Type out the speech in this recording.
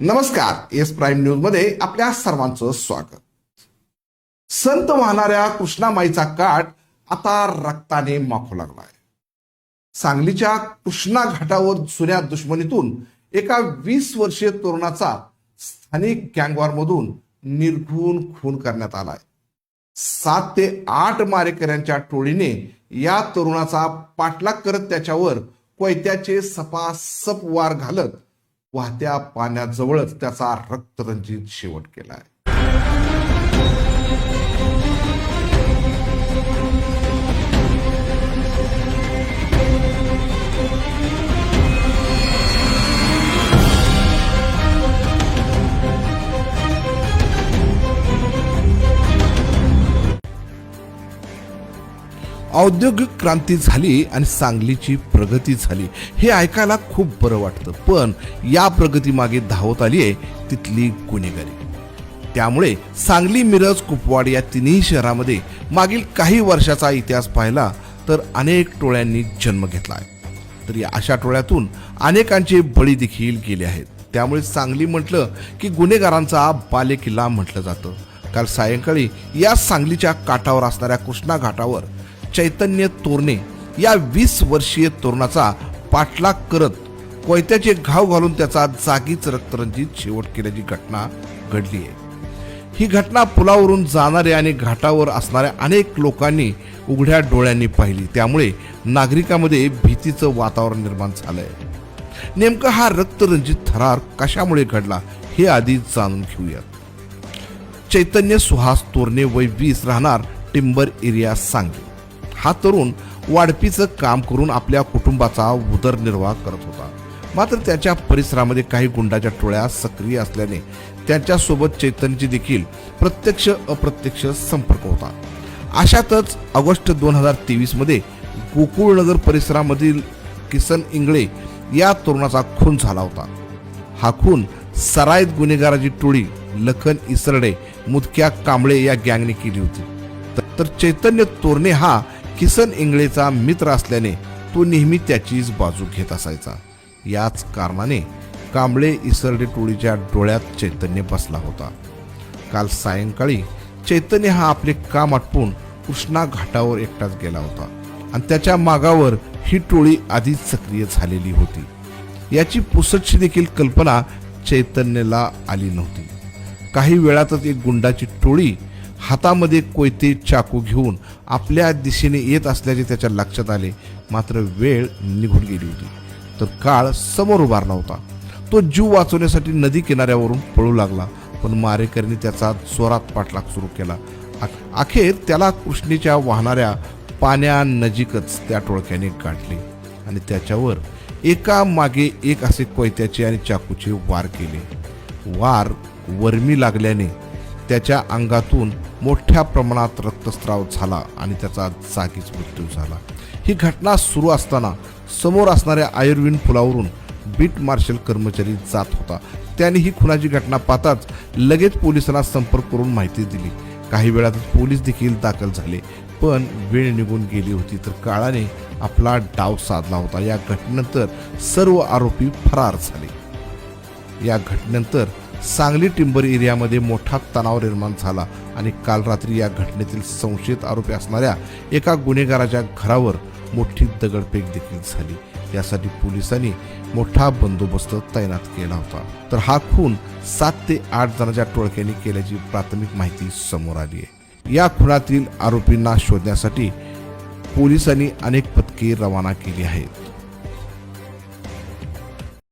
नमस्कार, S prime news मध्ये आपल्या सर्वांचं स्वागत. संत वाहणाऱ्या कृष्णामाईचा काठ आता रक्ताने माखू लागलाय. सांगलीच्या कृष्णा घाटावर जुन्या दुश्मनीतून एका 20 वर्षीय तरुणाचा स्थानिक गँगवॉर मधून निर्घृण खून करण्यात आलाय. 7 ते 8 मारेकऱ्यांच्या टोळीने या तरुणाचा पाठलाग करत त्याच्यावर कोयत्याचे सपासप वार घालत वाहत्या पाण्याजवळच त्याचा रक्तरंजित शेवट केलाय. औद्योगिक क्रांती झाली आणि सांगलीची प्रगती झाली हे ऐकायला खूप बरं वाटतं, पण या प्रगतीमागे धावत आली आहे तिथली गुन्हेगारी. त्यामुळे सांगली, मिरज, कुपवाड या तिन्ही शहरामध्ये मागील काही वर्षाचा इतिहास पाहिला तर अनेक टोळ्यांनी जन्म घेतला आहे. तर या अशा टोळ्यातून अनेकांचे बळी देखील गेले आहेत. त्यामुळे सांगली म्हटलं की गुन्हेगारांचा बालेकिल्ला म्हटलं जातं. काल सायंकाळी या सांगलीच्या काठावर असणाऱ्या कृष्णा घाटावर चैतन्य तोरणे या 20 वर्षीय तरुणाचा पाठलाग करत कोयत्याचे घाव घालून त्याचा जागीच रक्तरंजित शेवट केल्याची घटना घडली आहे. ही घटना पुलावरून जाणाऱ्या आणि घाटावर असणाऱ्या अनेक लोकांनी उघड्या डोळ्यांनी पाहिली. त्यामुळे नागरिकांमध्ये भीतीचं वातावरण निर्माण झालंय. नेमकं हा रक्तरंजित थरार कशामुळे घडला हे आधी जाणून घेऊयात. चैतन्य सुहास तोरणे, वय 20, राहणार टिंबर एरिया, सांगली. हा तरुण वाढपीचं काम करून आपल्या कुटुंबाचा उदरनिर्वाह करत होता. मात्र त्याच्या परिसरामध्ये काही गुंडाच्या टोळ्या सक्रिय असल्याने त्यांच्यासोबत चैतन्यची देखील प्रत्यक्ष अप्रत्यक्ष संपर्क होता. अशातच ऑगस्ट 2023 मध्ये गोकुळनगर परिसरामधील किसन इंगळे या तरुणाचा खून झाला होता. हा खून सराईत गुन्हेगाराची टोळी लखन इसरडे, मुदक्या कांबळे या गँगने केली होती. तर चैतन्य तोरणे हा किसन इंगळेचा मित्र असल्याने तो नेहमी त्याचीच बाजू घेत असायचा. याच कारणाने कांबळे इसरडे टोळीच्या डोळ्यात चैतन्य बसला होता. काल सायंकाळी चैतन्य हा आपले काम आटपून कृष्णा घाटावर एकटाच गेला होता आणि त्याच्या मागावर ही टोळी आधीच सक्रिय झालेली होती. याची पुसटशी देखील कल्पना चैतन्यला आली नव्हती. काही वेळातच एक गुंडाची टोळी हातामध्ये कोयते, चाकू घेऊन आपल्या दिशेने येत असल्याचे त्याच्या लक्षात आले. मात्र वेळ निघून गेली होती. तर काळ समोर उभारला होता. तो जीव वाचवण्यासाठी नदी किनाऱ्यावरून पळू लागला, पण मारेकऱ्यांनी त्याचा जोरात पाठलाग सुरू केला. अखेर त्याला कृष्णेच्या वाहणाऱ्या पाण्यानजीकच त्या टोळक्याने गाठले आणि त्याच्यावर एका मागे एक असे कोयत्याचे आणि चाकूचे वार केले. वार वर्मी लागल्याने त्याच्या अंगातून मोठ्या प्रमाणात रक्तस्राव झाला आणि त्याचा जागीच मृत्यू झाला. ही घटना सुरू असताना समोर असणाऱ्या आयुर्विन पुलावरून बीट मार्शल कर्मचारी जात होता. त्याने ही खुनाची घटना पाहताच लगेच पोलिसांना संपर्क करून माहिती दिली. काही वेळातच पोलीस देखील दाखल झाले, पण वेळ निघून गेली होती. तर काळाने आपला डाव साधला होता. या घटनेनंतर सर्व आरोपी फरार झाले. या घटनेनंतर सांगली टिंबर एरियामध्ये मोठा तणाव निर्माण झाला आणि काल रात्री या घटनेतील संशयित आरोपी असणाऱ्या एका गुन्हेगाराच्या घरावर मोठी दगडफेक देखील झाली. यासाठी पोलिसांनी मोठा बंदोबस्त तैनात केला होता. तर हा खून 7 ते 8 जणांच्या टोळक्यांनी केल्याची प्राथमिक माहिती समोर आली आहे. या खुनातील आरोपींना शोधण्यासाठी पोलिसांनी अनेक पथके रवाना केली आहेत.